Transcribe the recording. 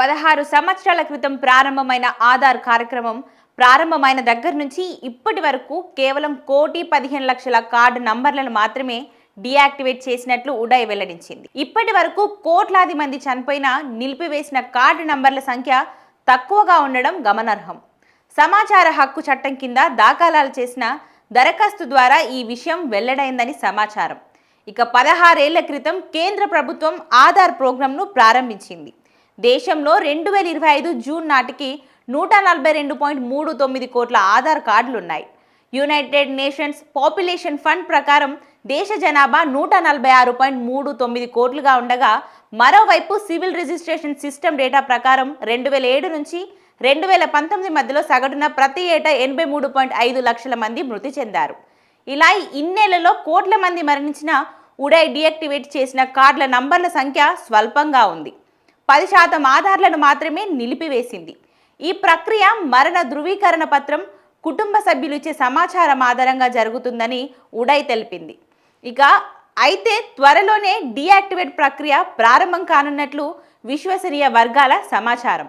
16 సంవత్సరాల క్రితం ప్రారంభమైన ఆధార్ కార్యక్రమం ప్రారంభమైన దగ్గర నుంచి ఇప్పటి వరకు కేవలం 1,15,00,000 కార్డు నంబర్లను మాత్రమే డీయాక్టివేట్ చేసినట్లు ఉడాయ్ వెల్లడించింది. ఇప్పటి వరకు కోట్లాది మంది చనిపోయినా నిలిపివేసిన కార్డు నంబర్ల సంఖ్య తక్కువగా ఉండడం గమనార్హం. సమాచార హక్కు చట్టం కింద దాఖలాలు చేసిన దరఖాస్తు ద్వారా ఈ విషయం వెల్లడైందని సమాచారం. ఇక 16 ఏళ్ల క్రితం కేంద్ర ప్రభుత్వం ఆధార్ ప్రోగ్రాంను ప్రారంభించింది. దేశంలో 2025 జూన్ నాటికి 142.39 కోట్ల ఆధార్ కార్డులున్నాయి. యునైటెడ్ నేషన్స్ పాపులేషన్ ఫండ్ ప్రకారం దేశ జనాభా 146.39 కోట్లుగా ఉండగా, మరోవైపు సివిల్ రిజిస్ట్రేషన్ సిస్టమ్ డేటా ప్రకారం 2007 నుంచి 2019 మధ్యలో సగటున ప్రతి ఏటా 83.5 లక్షల మంది మృతి చెందారు. ఇలా ఇన్నేళ్లలో కోట్ల మంది మరణించిన ఉడాయ్ డీయాక్టివేట్ చేసిన కార్డుల నంబర్ల సంఖ్య స్వల్పంగా ఉంది. 10% ఆధార్లను మాత్రమే నిలిపివేసింది. ఈ ప్రక్రియ మరణ ధృవీకరణ పత్రం, కుటుంబ సభ్యులు ఇచ్చే సమాచారం ఆధారంగా జరుగుతుందని ఉడాయ్ తెలిపింది. అయితే త్వరలోనే డీయాక్టివేట్ ప్రక్రియ ప్రారంభం కానున్నట్లు విశ్వసనీయ వర్గాల సమాచారం.